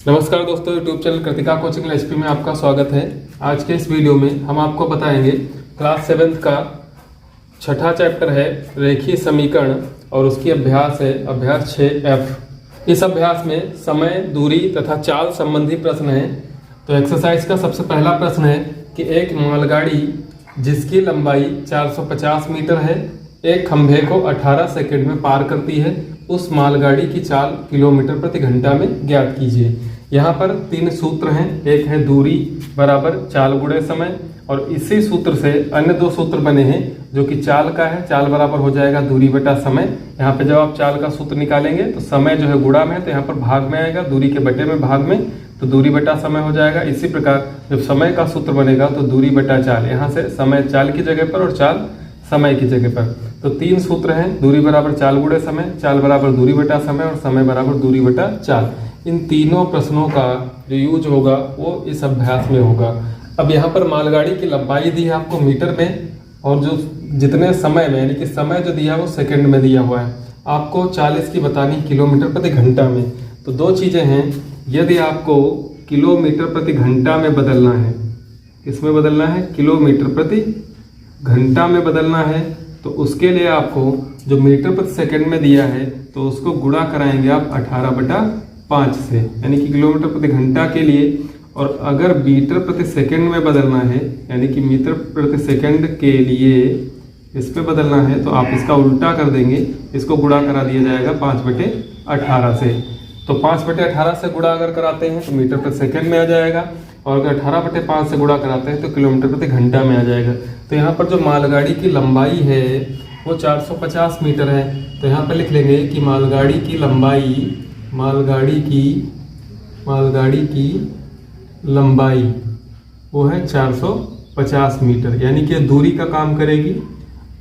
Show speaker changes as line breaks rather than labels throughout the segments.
नमस्कार दोस्तों, YouTube channel Kritika coaching HP में आपका स्वागत है। आज के इस वीडियो में हम आपको बताएंगे क्लास 7th का छठा चैप्टर है रेखीय समीकरण और उसकी अभ्यास है अभ्यास 6F। इस अभ्यास में समय, दूरी तथा चाल संबंधी प्रश्न है। तो एक्सरसाइज का सबसे पहला प्रश्न है कि एक मालगाड़ी जिसकी लंबाई 450 मीटर है एक खंभे को 18 सेकंड में पार करती है, उस मालगाड़ी की चाल किलोमीटर प्रति घंटा में ज्ञात कीजिए। यहाँ पर तीन सूत्र हैं, एक है दूरी बराबर चाल गुणे समय और इसी सूत्र से अन्य दो सूत्र बने हैं जो कि चाल का है। चाल बराबर हो जाएगा दूरी बटा समय। यहाँ पे जब आप चाल का सूत्र निकालेंगे तो समय जो है गुणा में है तो यहाँ पर भाग में आएगा, दूरी के बटे में भाग में, तो दूरी बटा समय हो जाएगा। इसी प्रकार जब समय का सूत्र बनेगा तो दूरी बटा चाल, यहाँ से समय चाल की जगह पर और चाल समय की जगह पर। तो तीन सूत्र हैं, दूरी बराबर चाल गुणे समय, चाल बराबर दूरी बटा समय और समय बराबर दूरी बटा चाल। इन तीनों प्रश्नों का जो यूज होगा वो इस अभ्यास में होगा। अब यहाँ पर मालगाड़ी की लंबाई दी है आपको मीटर में और जो जितने समय में, यानी कि समय जो दिया है वो सेकंड में दिया हुआ है। आपको 40 की बतानी किलोमीटर प्रति घंटा में। तो दो चीज़ें हैं, यदि आपको किलोमीटर प्रति घंटा में बदलना है, इसमें बदलना है किलोमीटर प्रति घंटा में बदलना है, तो उसके लिए आपको जो मीटर प्रति सेकंड में दिया है तो उसको गुणा कराएंगे आप 18/5 से, यानी कि किलोमीटर प्रति घंटा के लिए। और अगर मीटर प्रति सेकंड में बदलना है, यानी कि मीटर प्रति सेकंड के लिए इस पे बदलना है, तो आप इसका उल्टा कर देंगे, इसको गुणा करा दिया जाएगा 5/18 से। तो 5/18 से गुणा अगर कराते हैं तो मीटर प्रति सेकंड में आ जाएगा और अगर 18/5 से गुणा कराते हैं तो किलोमीटर प्रति घंटा में आ जाएगा। तो यहाँ पर जो मालगाड़ी की लंबाई है वो 450 मीटर है। तो यहाँ पर लिख लेंगे कि मालगाड़ी की लंबाई वो है 450 मीटर, यानी कि दूरी का काम करेगी।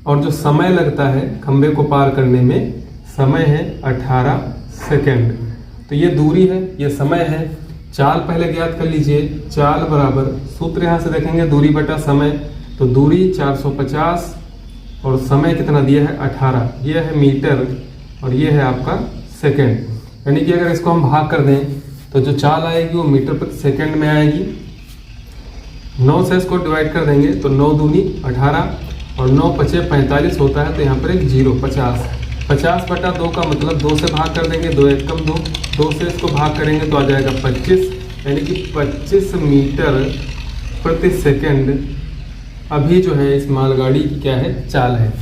और जो समय लगता है खंभे को पार करने में, समय है 18 सेकंड। तो ये दूरी है, ये समय है। चाल पहले ज्ञात कर लीजिए। चाल बराबर सूत्र यहाँ से देखेंगे दूरी बटा समय, तो दूरी 450 और समय कितना दिया है 18, ये है मीटर और ये है आपका सेकंड। यानी कि अगर इसको हम भाग कर दें तो जो चाल आएगी वो मीटर प्रति सेकंड में आएगी। 9 से इसको डिवाइड कर देंगे तो 9 दूनी 18 और 9 पचे 45 होता है, तो यहाँ पर एक 0 50। 50/2 का मतलब 2 से भाग कर देंगे, 2 1 कम 2, 2 से इसको भाग करेंगे तो आ जाएगा 25, यानी कि 25 मीटर प्रति सेकंड अभी जो है इस मालगाड़ी की क्या है, चाल है।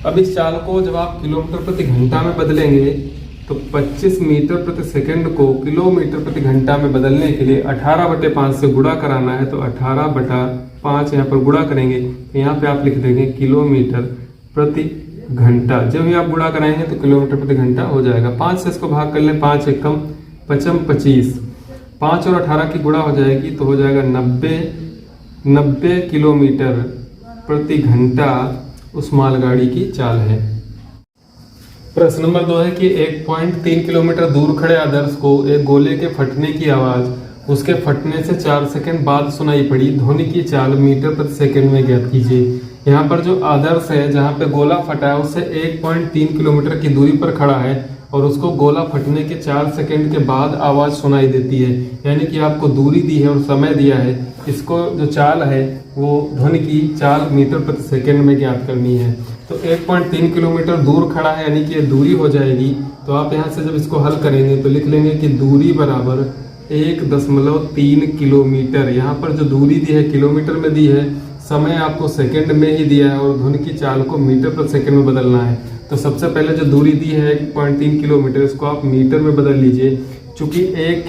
अब इस चाल को जब आप किलोमीटर प्रति घंटा में बदलेंगे तो 25 मीटर प्रति सेकंड को किलोमीटर प्रति घंटा में बदलने के लिए 18/5 से गुणा कराना है। तो 18/5 यहाँ पर गुणा करेंगे तो यहाँ पे आप लिख देंगे किलोमीटर प्रति घंटा। जब भी आप गुणा कराएंगे तो किलोमीटर प्रति घंटा हो जाएगा। 5 से इसको भाग कर लें, 5 1 कम 25, 5 और 18 की गुणा हो जाएगी तो हो जाएगा 90 किलोमीटर प्रति घंटा उस मालगाड़ी की चाल है। प्रश्न नंबर 2 है कि 1.3 किलोमीटर दूर खड़े आदर्श को एक गोले के फटने की आवाज उसके फटने से 4 सेकंड बाद सुनाई पड़ी। ध्वनि की चाल मीटर प्रति सेकंड में ज्ञात कीजिए। यहाँ पर जो आदर्श है जहाँ पे गोला फटा है उससे 1.3 किलोमीटर की दूरी पर खड़ा है और उसको गोला फटने के 4 सेकंड के बाद आवाज सुनाई देती है। यानी कि आपको दूरी दी है और समय दिया है, इसको जो चाल है वो ध्वनि की चाल मीटर प्रति सेकंड में ज्ञात करनी है। तो 1.3 किलोमीटर दूर खड़ा है, यानी कि ये दूरी हो जाएगी। तो आप यहाँ से जब इसको हल करेंगे तो लिख लेंगे कि दूरी बराबर 1.3 किलोमीटर। यहाँ पर जो दूरी दी है किलोमीटर में दी है, समय आपको सेकंड में ही दिया है और ध्वनि की चाल को मीटर प्रति सेकंड में बदलना है। तो सबसे पहले जो दूरी दी है 1.3 किलोमीटर, इसको आप मीटर में बदल लीजिए। चूंकि 1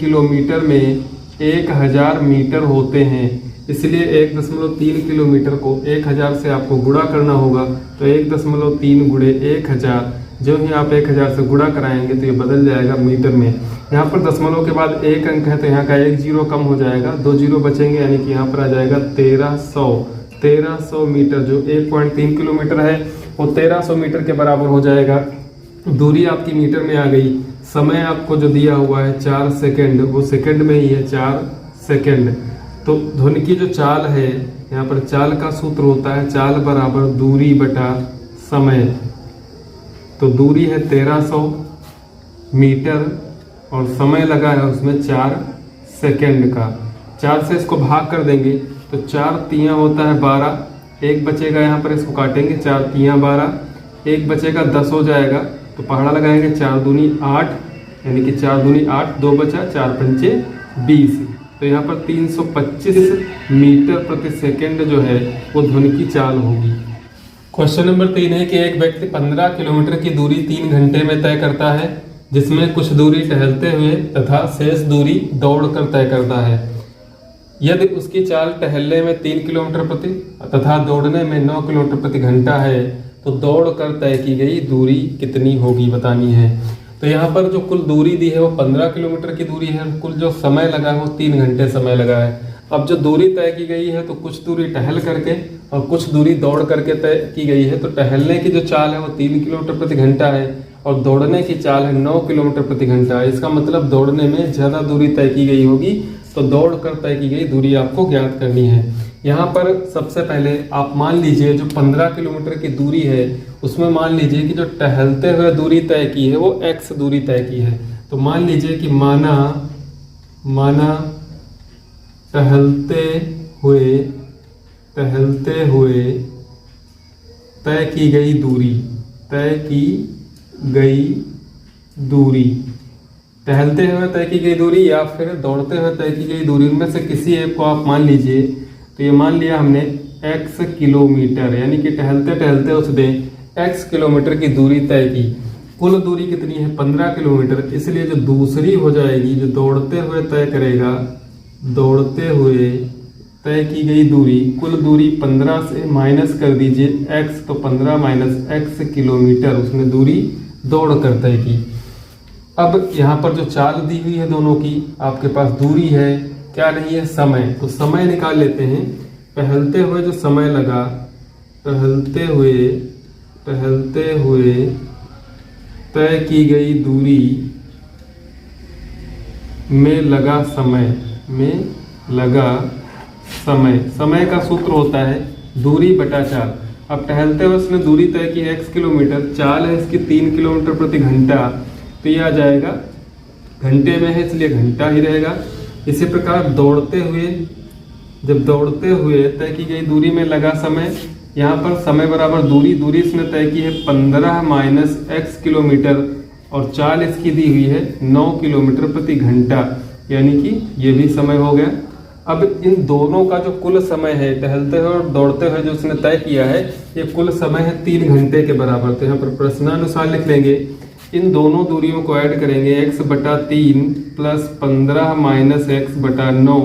किलोमीटर में 1000 मीटर होते हैं, इसलिए 1.3 किलोमीटर को 1000 से आपको गुणा करना होगा। तो 1.3 गुणे 1000, जब ही आप 1000 से गुणा कराएंगे तो ये बदल जाएगा मीटर में। यहाँ पर दशमलव के बाद एक अंक है तो यहाँ का 1 0 कम हो जाएगा, 2 0 बचेंगे, यानी कि यहाँ पर आ जाएगा 1300 मीटर। जो 1.3 किलोमीटर है वो 1300 मीटर के बराबर हो जाएगा। दूरी आपकी मीटर में आ गई। समय आपको जो दिया हुआ है 4 सेकंड, वो सेकंड में ही है 4 सेकंड। तो ध्वनि की जो चाल है, यहाँ पर चाल का सूत्र होता है चाल बराबर दूरी बटा समय। तो दूरी है 1300 मीटर और समय लगा है उसमें 4 सेकेंड का। 4 से इसको भाग कर देंगे तो 4 तियाँ होता है 12, एक बचेगा, यहाँ पर इसको काटेंगे, 4 तियाँ 12, एक बचेगा 10 हो जाएगा, तो पहाड़ा लगाएंगे, 4 दूनी 8, यानी कि 4 दूनी 8, 2 बचा, 4 पंचे 20। तो यहाँ पर 325 मीटर प्रति सेकेंड जो है वो ध्वनि की चाल होगी। क्वेश्चन नंबर 3 है कि एक व्यक्ति 15 किलोमीटर की दूरी 3 घंटे में तय करता है, जिसमें कुछ दूरी टहलते हुए तथा शेष दूरी दौड़कर तय करता है। यदि उसकी चाल टहलने में 3 किलोमीटर प्रति तथा दौड़ने में 9 किलोमीटर प्रति घंटा है, तो दौड़कर तय की गई दूरी कितनी होगी बतानी है। तो यहाँ पर जो कुल दूरी दी है वो 15 किलोमीटर की दूरी है, कुल जो समय लगा है वो 3 घंटे समय लगा है। अब जो दूरी तय की गई है तो कुछ दूरी टहल करके और कुछ दूरी दौड़ करके तय की गई है। तो टहलने की जो चाल है वो 3 किलोमीटर प्रति घंटा है और दौड़ने की चाल है 9 किलोमीटर प्रति घंटा है। इसका मतलब दौड़ने में ज़्यादा दूरी तय की गई होगी, तो दौड़ कर तय की गई दूरी आपको ज्ञात करनी है। यहाँ पर सबसे पहले आप मान लीजिए जो 15 किलोमीटर की दूरी है उसमें मान लीजिए कि जो टहलते हुए दूरी तय की है वो x दूरी तय की है। तो मान लीजिए कि माना टहलते हुए तय की गई दूरी, टहलते हुए तय की गई दूरी या फिर दौड़ते हुए तय की गई दूरी, उनमें से किसी एक को आप मान लीजिए। तो ये मान लिया हमने x किलोमीटर, यानी कि टहलते टहलते उसने x किलोमीटर की दूरी तय की। कुल दूरी कितनी है 15 किलोमीटर, इसलिए जो दूसरी हो जाएगी जो दौड़ते हुए तय करेगा, दौड़ते हुए तय की गई दूरी, कुल दूरी 15 से माइनस कर दीजिए x, तो 15 माइनस x किलोमीटर उसने दूरी दौड़ कर तय की। अब यहाँ पर जो चाल दी हुई है दोनों की, आपके पास दूरी है, क्या नहीं है समय, तो समय निकाल लेते हैं। टहलते हुए जो समय लगा, टहलते हुए तय की गई दूरी में लगा समय का सूत्र होता है दूरी बटा चाल। अब टहलते हुए उसने दूरी तय की है x किलोमीटर, चाल है इसकी 3 किलोमीटर प्रति घंटा, तो ये आ जाएगा घंटे में है इसलिए घंटा ही रहेगा। इसी प्रकार दौड़ते हुए तय की गई दूरी में लगा समय, यहाँ पर समय बराबर दूरी इसने तय की है 15 माइनस x किलोमीटर और चाल इसकी दी हुई है 9 किलोमीटर प्रति घंटा, यानी कि ये भी समय हो गया। अब इन दोनों का जो कुल समय है टहलते हुए और दौड़ते हुए जो उसने तय किया है, ये कुल समय है 3 घंटे के बराबर। तो यहाँ पर प्रश्नानुसार लिख लेंगे, इन दोनों दूरियों को ऐड करेंगे, x बटा 3 प्लस 15 माइनस x बटा 9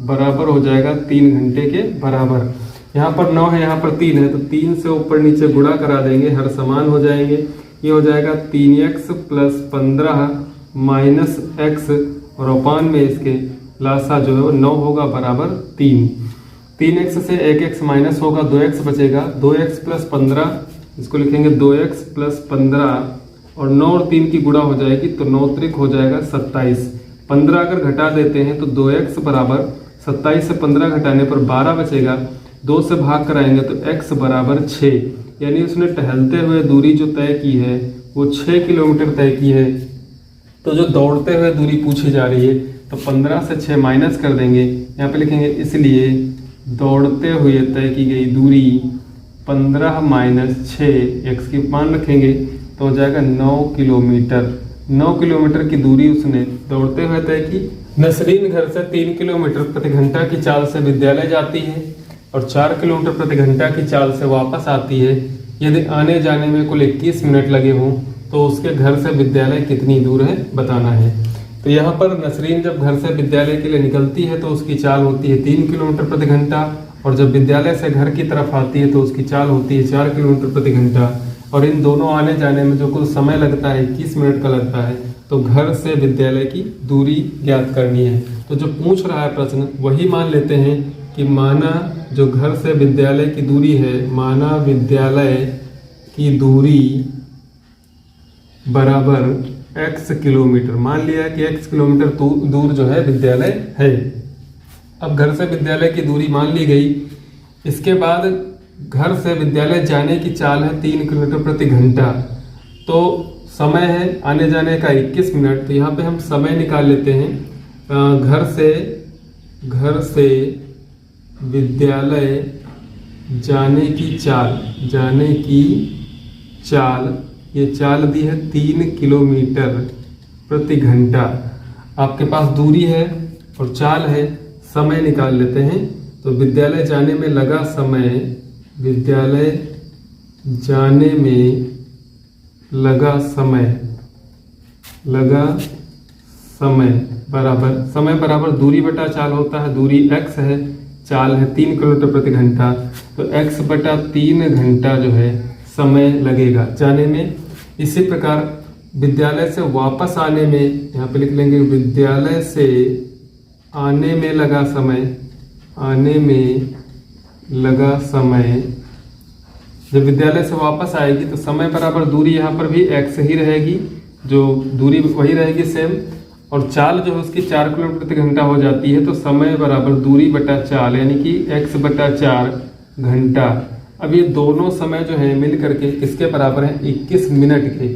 बराबर हो जाएगा 3 घंटे के बराबर। यहाँ पर 9 है, यहाँ पर 3 है, तो 3 से ऊपर नीचे गुणा करा देंगे, हर समान हो जाएंगे। ये हो जाएगा 3x प्लस 15 माइनस x और अपान में इसके लासा जो है वो 9 होगा बराबर 3। 3x से 1x माइनस होगा, 2x बचेगा, 2x प्लस 15, इसको लिखेंगे 2x प्लस 15 और 9 और 3 की गुणा हो जाएगी, तो 9 त्रिक हो जाएगा 27। 15 अगर घटा देते हैं तो 2x बराबर 27 से 15 घटाने पर 12 बचेगा, 2 से भाग कराएंगे तो x बराबर 6, यानी उसने टहलते हुए दूरी जो तय की है वो 6 किलोमीटर तय की है। तो जो दौड़ते हुए दूरी पूछी जा रही है तो 15 से 6 माइनस कर देंगे, यहाँ पे लिखेंगे इसलिए दौड़ते हुए तय की गई दूरी 15 माइनस 6, x की मान रखेंगे तो हो जाएगा 9 किलोमीटर। 9 किलोमीटर की दूरी उसने दौड़ते हुए तय की। नसरीन घर से 3 किलोमीटर प्रति घंटा की चाल से विद्यालय जाती है और 4 किलोमीटर प्रति घंटा की चाल से वापस आती है। यदि आने जाने में कुल 21 मिनट लगे हों तो उसके घर से विद्यालय कितनी दूर है बताना है। तो यहाँ पर नसरीन जब घर से विद्यालय के लिए निकलती है तो उसकी चाल होती है 3 किलोमीटर प्रति घंटा, और जब विद्यालय से घर की तरफ आती है तो उसकी चाल होती है 4 किलोमीटर प्रति घंटा, और इन दोनों आने जाने में जो कुल समय लगता है 21 मिनट का लगता है। तो घर से विद्यालय की दूरी ज्ञात करनी है। तो जो पूछ रहा है प्रश्न वही मान लेते हैं कि माना जो घर से विद्यालय की दूरी है, माना विद्यालय की दूरी बराबर x किलोमीटर, मान लिया कि x किलोमीटर दूर जो है विद्यालय है। अब घर से विद्यालय की दूरी मान ली गई, इसके बाद घर से विद्यालय जाने की चाल है 3 किलोमीटर प्रति घंटा। तो समय है आने जाने का 21 मिनट, तो यहाँ पे हम समय निकाल लेते हैं। घर से विद्यालय जाने की चाल, ये चाल दी है 3 किलोमीटर प्रति घंटा। आपके पास दूरी है और चाल है, समय निकाल लेते हैं। तो विद्यालय जाने में लगा समय बराबर दूरी बटा चाल होता है। दूरी x है, चाल है 3 किलोमीटर प्रति घंटा, तो x बटा 3 घंटा जो है समय लगेगा जाने में। इसी प्रकार विद्यालय से वापस आने में, यहाँ पे लिख लेंगे विद्यालय से आने में लगा समय। जब विद्यालय से वापस आएगी तो समय बराबर दूरी यहाँ पर भी x ही रहेगी, जो दूरी वही रहेगी सेम, और चाल जो है उसकी 4 किलोमीटर प्रति घंटा हो जाती है। तो समय बराबर दूरी बटा चाल, यानी कि x बटा 4 घंटा। अब ये दोनों समय जो है मिल करके किसके बराबर है? 21 मिनट के।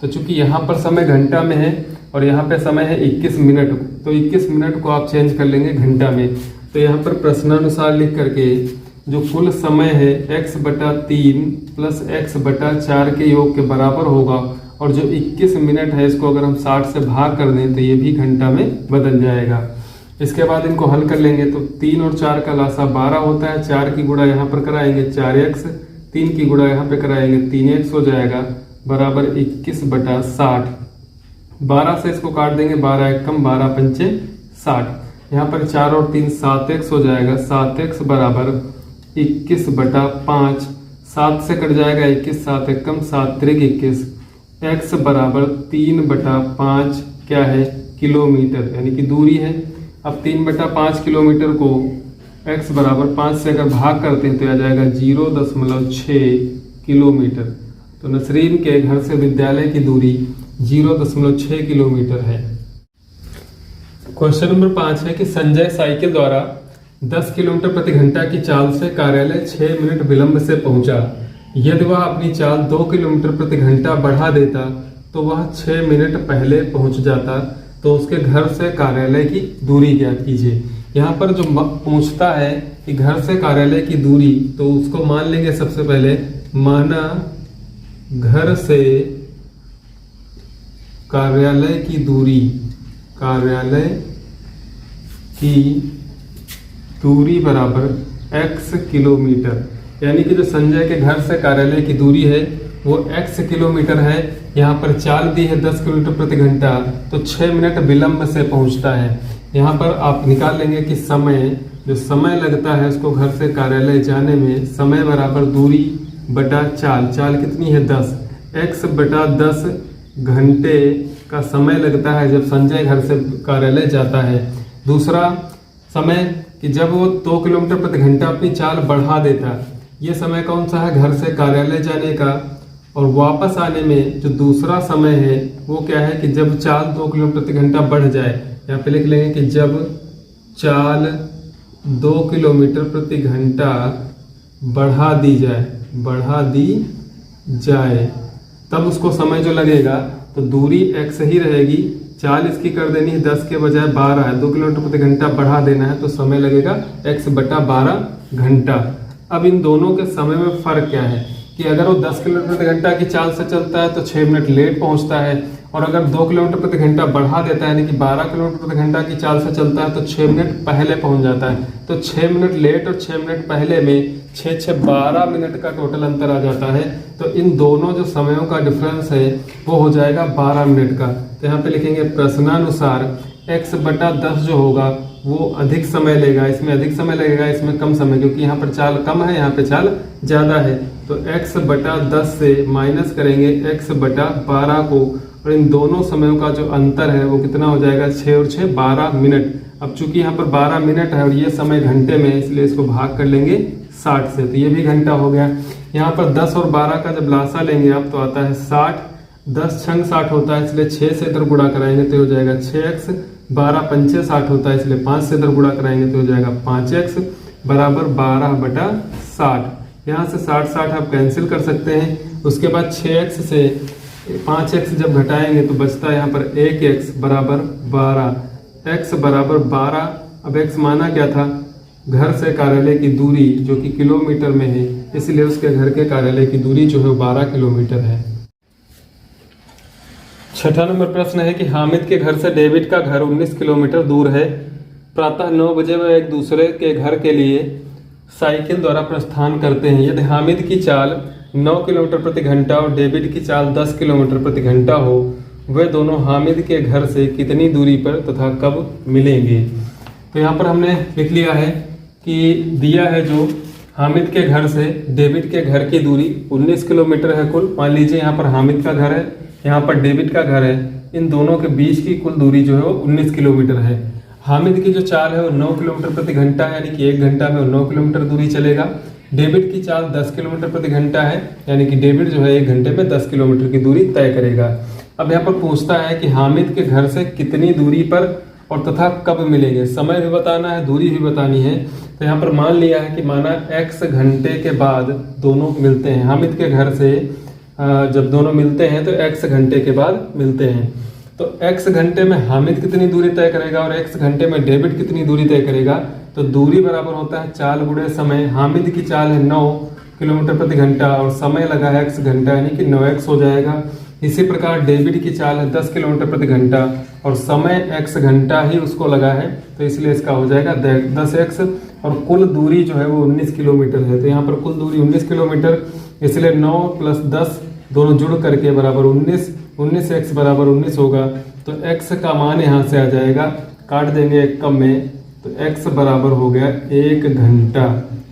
तो चूंकि यहाँ पर समय घंटा में है और यहाँ पे समय है 21 मिनट, तो 21 मिनट को आप चेंज कर लेंगे घंटा में। तो यहाँ पर प्रश्नानुसार लिख करके जो कुल समय है x बटा 3 प्लस x बटा 4 के योग के बराबर होगा, और जो 21 मिनट है इसको अगर हम 60 से भाग कर दें तो ये भी घंटा में बदल जाएगा। इसके बाद इनको हल कर लेंगे तो 3 और 4 का लासा 12 होता है। 4 की गुणा यहाँ पर कराएंगे 4x, 3 की गुणा यहाँ पे कराएंगे 3x हो जाएगा बराबर 21 बटा 60। 12 से इसको काट देंगे, 12 एक कम 12 पंचे 60। यहाँ पर 4 और 3 7x हो जाएगा, 7x बराबर 21 बटा 5। 7 से कट जाएगा 21, 7 एक कम 7 त्रिक 21। x बराबर 3 बटा 5 क्या है? किलोमीटर, यानी कि दूरी है। अब 3 बटा 5 किलोमीटर को x बराबर 5 से अगर भाग करते हैं तो आ जाएगा 0.6 किलोमीटर। तो नसरीन के घर से विद्यालय की दूरी 0.6 किलोमीटर है। क्वेश्चन नंबर 5 है कि संजय साइकिल द्वारा 10 किलोमीटर प्रति घंटा की चाल से कार्यालय 6 मिनट विलंब से पहुंचा। यदि वह अपनी चाल 2 किलोमीटर प्रति घंटा बढ़ा देता तो वह 6 मिनट पहले पहुंच जाता। तो उसके घर से कार्यालय की दूरी ज्ञात कीजिए। यहाँ पर जो पूछता है कि घर से कार्यालय की दूरी, तो उसको मान लेंगे सबसे पहले, माना घर से कार्यालय की दूरी बराबर x किलोमीटर, यानी कि जो संजय के घर से कार्यालय की दूरी है वो x किलोमीटर है। यहाँ पर चाल दी है 10 किलोमीटर प्रति घंटा, तो 6 मिनट विलंब से पहुँचता है। यहाँ पर आप निकाल लेंगे कि जो समय लगता है उसको घर से कार्यालय जाने में, समय बराबर दूरी बटा चाल कितनी है 10, x बटा 10 घंटे का समय लगता है जब संजय घर से कार्यालय जाता है। दूसरा समय कि जब वो 2 किलोमीटर प्रति घंटा अपनी चाल बढ़ा देता, ये समय कौन सा है? घर से कार्यालय जाने का। और वापस आने में जो दूसरा समय है वो क्या है कि जब चाल 2 किलोमीटर प्रति घंटा बढ़ जाए। यहाँ पे लिख लेंगे कि जब चाल 2 किलोमीटर प्रति घंटा बढ़ा दी जाए तब उसको समय जो लगेगा, तो दूरी x ही रहेगी। चाल इसकी कर देनी है 10 के बजाय 12 है, 2 किलोमीटर प्रति घंटा बढ़ा देना है, तो समय लगेगा x बटा 12 घंटा। अब इन दोनों के समय में फर्क क्या है कि अगर वो 10 किलोमीटर प्रति घंटा की चाल से चलता है तो 6 मिनट लेट पहुंचता है, और अगर 2 किलोमीटर प्रति घंटा बढ़ा देता है यानी कि 12 किलोमीटर प्रति घंटा की चाल से चलता है तो 6 मिनट पहले पहुंच जाता है। तो 6 मिनट लेट और 6 मिनट पहले में 12 मिनट का टोटल अंतर आ जाता है। तो इन दोनों जो समयों का डिफरेंस है वो हो जाएगा 12 मिनट का। तो यहाँ पे लिखेंगे प्रश्नानुसार x बटा 10 जो होगा वो अधिक समय लेगा, इसमें अधिक समय लगेगा, इसमें कम समय, क्योंकि यहाँ पर चाल कम है, यहाँ पे चाल ज़्यादा है। तो x बटा 10 से माइनस करेंगे x बटा 12 को, और इन दोनों समयों का जो अंतर है वो कितना हो जाएगा? 6 और 6 12 मिनट। अब चूंकि यहाँ पर 12 मिनट है और ये समय घंटे में है, इसलिए इसको भाग कर लेंगे 60 से, तो ये भी घंटा हो गया। यहाँ पर 10 और 12 का जब लासा लेंगे आप तो आता है 60, 10 छंग 60 होता है, इसलिए 6 से इधर गुणा कराएंगे तो हो जाएगा 6x, 12 पंचे 60 होता है, इसलिए 5 से इधर गुणा कराएंगे तो हो जाएगा 5x बराबर 12 बटा 60। यहाँ से 60 आप कैंसिल कर सकते हैं। उसके बाद 6x से 5x जब घटाएंगे तो बचता है यहाँ पर 1x बराबर 12, x बराबर 12। अब x माना क्या था, घर से कार्यालय की दूरी जो कि किलोमीटर में है, इसलिए उसके घर के कार्यालय की दूरी जो है वो 12 किलोमीटर है। 6ठा नंबर प्रश्न है कि हामिद के घर से डेविड का घर 19 किलोमीटर दूर है। प्रातः 9 बजे वह एक दूसरे के घर के लिए साइकिल द्वारा प्रस्थान करते हैं। यदि हामिद की चाल 9 किलोमीटर प्रति घंटा और डेविड की चाल 10 किलोमीटर प्रति घंटा हो, वे दोनों हामिद के घर से कितनी दूरी पर तथा कब मिलेंगे। तो यहाँ पर हमने लिख लिया है कि दिया है जो हामिद के घर से डेविड के घर की दूरी 19 किलोमीटर है कुल। मान लीजिए यहाँ पर हामिद का घर है, यहाँ पर डेविड का घर है, इन दोनों के बीच की कुल दूरी जो है वो 19 किलोमीटर है। हामिद की जो चाल है वो 9 किलोमीटर प्रति घंटा है, यानी कि 1 घंटा में वो 9 किलोमीटर दूरी चलेगा। डेविड की चाल 10 किलोमीटर प्रति घंटा है, यानी कि डेविड जो है 1 घंटे में 10 किलोमीटर की दूरी तय करेगा। अब यहाँ पर पूछता है कि हामिद के घर से कितनी दूरी पर और तथा कब मिलेंगे। समय भी बताना है, दूरी भी बतानी है। तो यहाँ पर मान लिया है कि माना x घंटे के बाद दोनों मिलते हैं। हामिद के घर से जब दोनों मिलते हैं तो x घंटे के बाद मिलते हैं। तो x घंटे में हामिद कितनी दूरी तय करेगा और x घंटे में डेविड कितनी दूरी तय करेगा। तो दूरी बराबर होता है चाल गुणे समय। हामिद की चाल है 9 किलोमीटर प्रति घंटा और समय लगा है x घंटा, यानी कि 9x हो जाएगा। इसी प्रकार डेविड की चाल है 10 किलोमीटर प्रति घंटा और समय x घंटा ही उसको लगा है, तो इसलिए इसका हो जाएगा 10x। और कुल दूरी जो है वो 19 किलोमीटर है। तो यहाँ पर कुल दूरी 19 किलोमीटर, इसलिए 9 + 10 दोनों जुड़ करके बराबर 19, 19x बराबर 19 होगा। तो x का मान यहाँ से आ जाएगा, काट देंगे एक कम में, तो x बराबर हो गया 1 घंटा।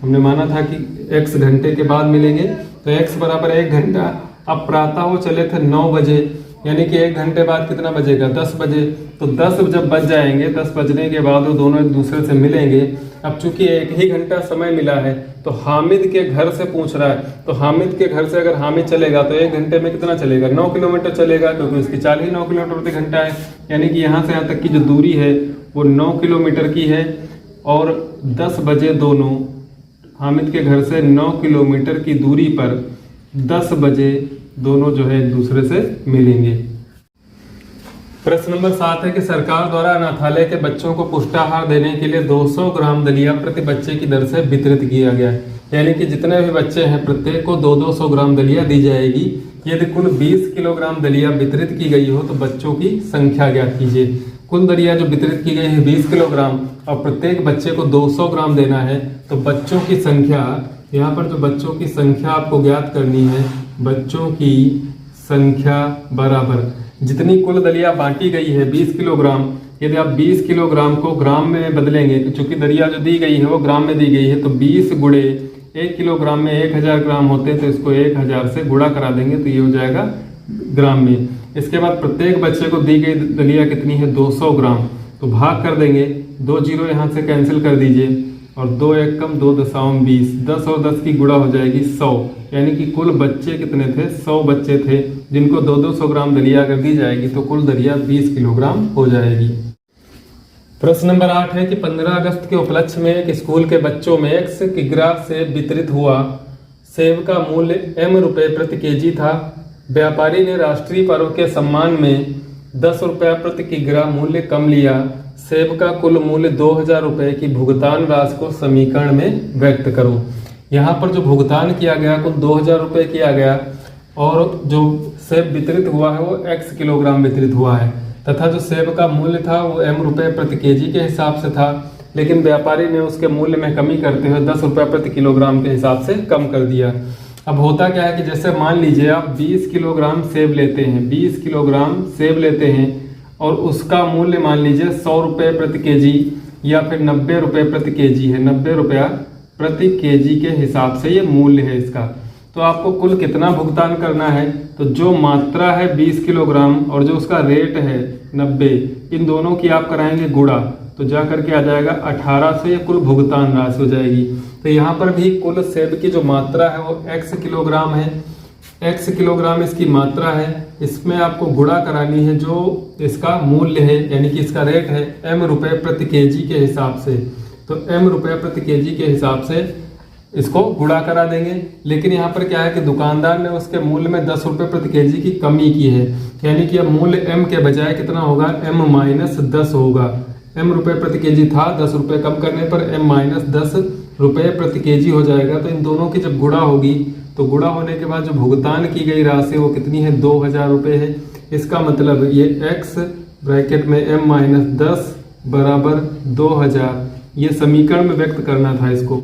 हमने माना था कि x घंटे के बाद मिलेंगे, तो x बराबर 1 घंटा। अब प्रातः वो चले थे 9 बजे, यानी कि 1 घंटे बाद कितना बजेगा, 10 बजे। तो 10 जब बज जाएंगे, 10 बजने के बाद वो दोनों एक दूसरे से मिलेंगे। अब चूंकि 1 ही घंटा समय मिला है तो हामिद के घर से पूछ रहा है, तो हामिद के घर से अगर हामिद चलेगा तो 1 घंटे में कितना चलेगा, 9 किलोमीटर चलेगा, क्योंकि उसकी चाल ही 9 किलोमीटर प्रति घंटा है। यानी कि यहाँ से यहाँ तक की जो दूरी है वो 9 किलोमीटर की है। और 10 बजे दोनों हामिद के घर से 9 किलोमीटर की दूरी पर 10 बजे दोनों जो है एक दूसरे से मिलेंगे। प्रश्न नंबर 7 है कि सरकार द्वारा अनाथालय के बच्चों को पुष्टाहार देने के लिए 200 ग्राम दलिया प्रति बच्चे की दर से वितरित किया गया है। यानी कि जितने भी बच्चे हैं प्रत्येक को 200 ग्राम दलिया दी जाएगी। यदि कुल 20 किलोग्राम दलिया वितरित की गई हो तो बच्चों की संख्या ज्ञात कीजिए। कुल दलिया जो वितरित की गई है 20 किलोग्राम और प्रत्येक बच्चे को 200 ग्राम देना है, तो बच्चों की संख्या, यहाँ पर जो बच्चों की संख्या आपको ज्ञात करनी है, बच्चों की संख्या बराबर जितनी कुल दलिया बांटी गई है 20 किलोग्राम, यदि आप 20 किलोग्राम को ग्राम में बदलेंगे, तो चूंकि दलिया जो दी गई है वो ग्राम में दी गई है, तो 20 गुणे 1 किलोग्राम में 1000 ग्राम होते हैं, तो इसको 1000 से गुणा करा देंगे तो ये हो जाएगा ग्राम में। इसके बाद प्रत्येक बच्चे को दी गई दलिया कितनी है, 200 ग्राम, तो भाग कर देंगे, 2 जीरो यहाँ से कैंसिल कर दीजिए और 2 एक कम 2 दशांश 20, 10 और 10 की गुणा हो जाएगी 100। यानी कि कुल बच्चे कितने थे, 100 बच्चे थे, जिनको 200 ग्राम दलिया अगर दी जाएगी तो कुल दलिया 20 किलोग्राम हो जाएगी। प्रश्न नंबर 8 है कि 15 अगस्त के उपलक्ष्य में एक स्कूल के बच्चों में 1 किग्रा सेब वितरित हुआ। सेब का मूल्य M रुपये प्रति केजी था। व्यापारी ने राष्ट्रीय पर्व के सम्मान में 10 रुपया प्रति किग्रा मूल्य कम लिया। सेब का कुल मूल्य 2000 रुपये की भुगतान राशि को समीकरण में व्यक्त करो। यहाँ पर जो भुगतान किया गया कुल 2000 रुपये किया गया और जो सेब वितरित हुआ है वो x किलोग्राम वितरित हुआ है, तथा जो सेब का मूल्य था वो M रुपये प्रति केजी के हिसाब से था, लेकिन व्यापारी ने उसके मूल्य में कमी करते हुए 10 रुपये प्रति किलोग्राम के हिसाब से कम कर दिया। अब होता क्या है कि जैसे मान लीजिए आप 20 किलोग्राम सेब लेते हैं, 20 किलोग्राम सेब लेते हैं और उसका मूल्य मान लीजिए 100 रुपये प्रति केजी या फिर 90 रुपये प्रति केजी है, 90 रुपया प्रति केजी के हिसाब से ये मूल्य है इसका। तो आपको कुल कितना भुगतान करना है, तो जो मात्रा है 20 किलोग्राम और जो उसका रेट है 90, इन दोनों की आप कराएंगे गुणा, तो जा करके आ जाएगा 1800, ये कुल भुगतान राशि हो जाएगी। तो यहाँ पर भी कुल सेब की जो मात्रा है वो x किलोग्राम है, x किलोग्राम इसकी मात्रा है, इसमें आपको गुणा करानी है जो इसका मूल्य है, यानी कि इसका रेट है M रुपये प्रति केजी के हिसाब से। तो M रुपये प्रति केजी के हिसाब से इसको गुणा करा देंगे। लेकिन यहाँ पर क्या है कि दुकानदार ने उसके मूल्य में 10 रुपये प्रति केजी की कमी की है, यानी कि अब मूल्य m के बजाय कितना होगा, m-10 होगा। m रुपये प्रति केजी था, 10 रुपये कम करने पर m-10 रुपये प्रति केजी हो जाएगा। तो इन दोनों की जब गुणा होगी तो गुणा होने के बाद जो भुगतान की गई राशि वो कितनी है, 2000 रुपये है। इसका मतलब ये x ब्रैकेट में m-10 बराबर 2000, ये समीकरण में व्यक्त करना था इसको।